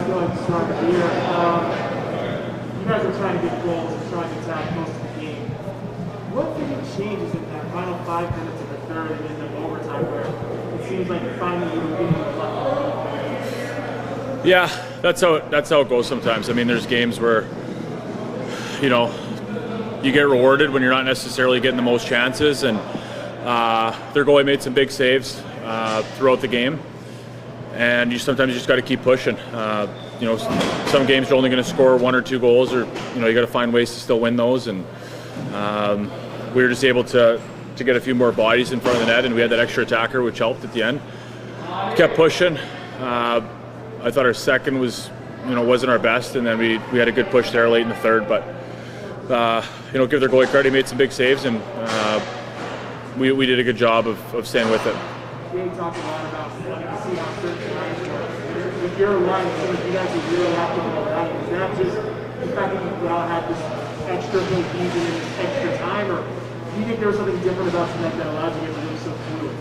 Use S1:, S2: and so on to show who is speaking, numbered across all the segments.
S1: feel like the start of the year. You guys are trying to get goals and trying to attack most of the game. What do you think changes in that final 5 minutes of the third and into overtime where it seems like finally you're getting a lucky?
S2: Yeah, that's how it goes sometimes. I mean, there's games where, you know, you get rewarded when you're not necessarily getting the most chances, and their goalie made some big saves throughout the game, and sometimes you just got to keep pushing. You know, some games you're only going to score 1 or 2 goals, or you know, you got to find ways to still win those, and we were just able to get a few more bodies in front of the net, and we had that extra attacker, which helped at the end. Kept pushing. I thought our second wasn't our best, and then we had a good push there late in the third, but you know, give their goalie credit, he made some big saves, and we did a good job of staying with it.
S1: You talked a lot about wanting to see how certain times work. With your line, you guys are really active in the line. Is that just the fact that you all have this extra cohesion and this extra time, or do you think there was something different about tonight that allowed you to move so fluid?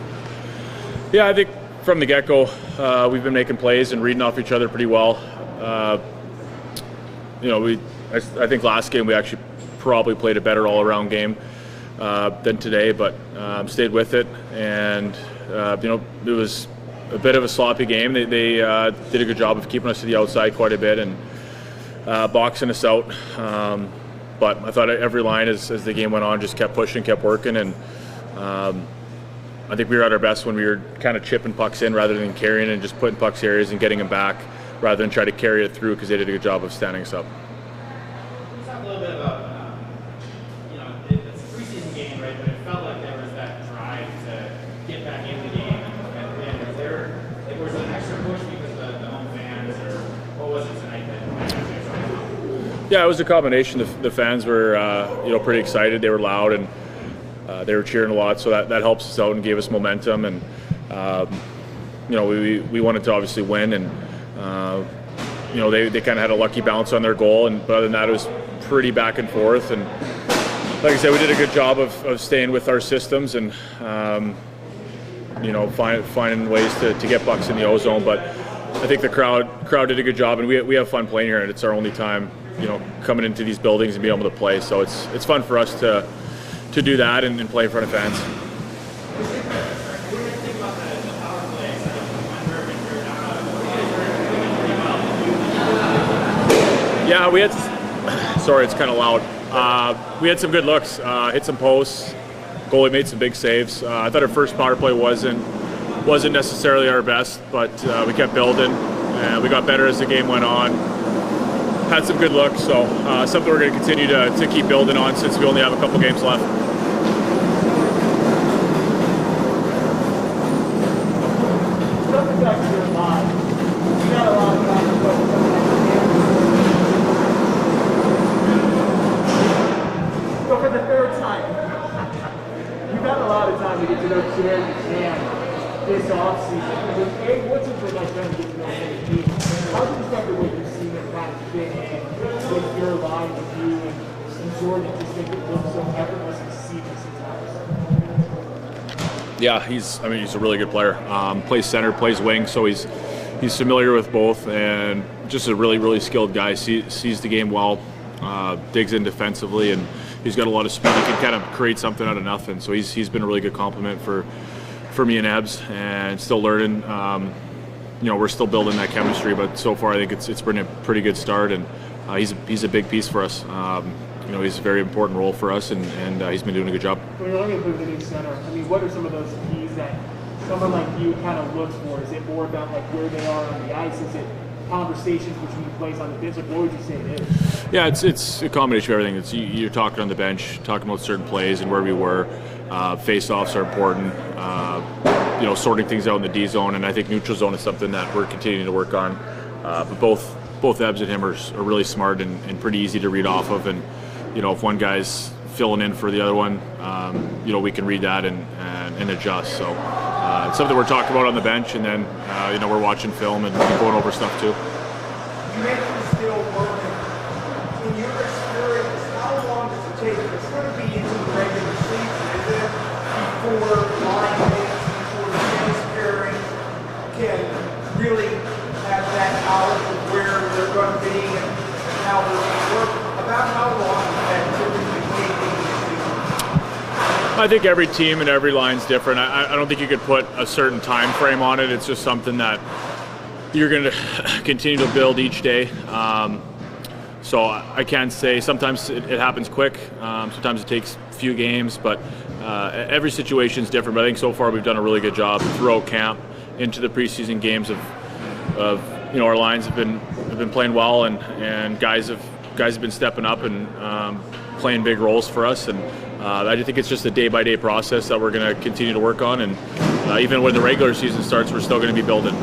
S2: Yeah, I think from the get-go, we've been making plays and reading off each other pretty well. You know, I think last game we actually probably played a better all-around game than today, but stayed with it, and you know, it was a bit of a sloppy game. They did a good job of keeping us to the outside quite a bit and boxing us out. But I thought every line as the game went on just kept pushing, kept working, and I think we were at our best when we were kind of chipping pucks in rather than carrying and just putting pucks areas and getting them back rather than try to carry it through, because they did a good job of standing us up.
S3: Talk a little bit about, you know, it's a preseason game, right? But it felt like there was that drive to get back in the game and win. Was there an extra push because of the home fans, or what was it tonight that?
S2: Yeah, it was a combination. The fans were, you know, pretty excited. They were loud and they were cheering a lot, so that helps us out and gave us momentum. And you know, we wanted to obviously win, and you know, they kind of had a lucky bounce on their goal, but other than that, it was pretty back and forth. And like I said, we did a good job of staying with our systems and you know, finding ways to get pucks in the O-zone. But I think the crowd did a good job, and we have fun playing here, and it's our only time, you know, coming into these buildings and being able to play. So it's fun for us to do that and play in front of fans. Yeah, we had. Sorry, it's kind of loud. We had some good looks. Hit some posts. Goalie made some big saves. I thought our first power play wasn't necessarily our best, but we kept building, and we got better as the game went on. Had some good looks, so something we're going to continue to keep building on since we only have a couple games left.
S1: So for the third time, you've had a lot of time to get to know Jaden and this offseason. What's it been like trying to get to know him? How do you expect the way you've seen him kind of fit in with your line with you and Jordan, just make it look so effortless and seamless at times?
S2: Yeah, he's a really good player. Plays center, plays wing, so he's familiar with both, and just a really skilled guy. Sees the game well, digs in defensively, and he's got a lot of speed. He can kind of create something out of nothing. So he's been a really good compliment for me and Ebbs, and still learning. You know, we're still building that chemistry, but so far I think it's been a pretty good start, and he's a big piece for us. You know, he's a very important role for us, and he's been doing a good job.
S1: When you're looking at the new center, I mean, what are some of those keys that someone like you kind of looks for? Is it more about like where they are on the ice? Is it conversations between plays on the bench? Like, what would you say it is?
S2: Yeah, it's a combination of everything. You're talking on the bench, talking about certain plays and where we were. Face-offs are important. You know, sorting things out in the D zone, and I think neutral zone is something that we're continuing to work on. But both Ebbs and him are really smart and pretty easy to read off of. And you know, if one guy's filling in for the other one, you know, we can read that and adjust. So it's something we're talking about on the bench, and then you know, we're watching film and going over stuff too.
S1: You mentioned still working. In your experience, how long does it take? It's going to be into the regular season, is it? Before line mates, before the tennis pairing can really have that knowledge of where run being now work about how long that typically takes.
S2: I think every team and every line's different. I don't think you could put a certain time frame on it. It's just something that you're going to continue to build each day. So I can't say. Sometimes it happens quick. Sometimes it takes a few games, but every situation is different. But I think so far we've done a really good job throughout camp into the preseason games of our lines have been playing well, and guys have been stepping up and playing big roles for us. And I just think it's just a day-by-day process that we're going to continue to work on. And even when the regular season starts, we're still going to be building.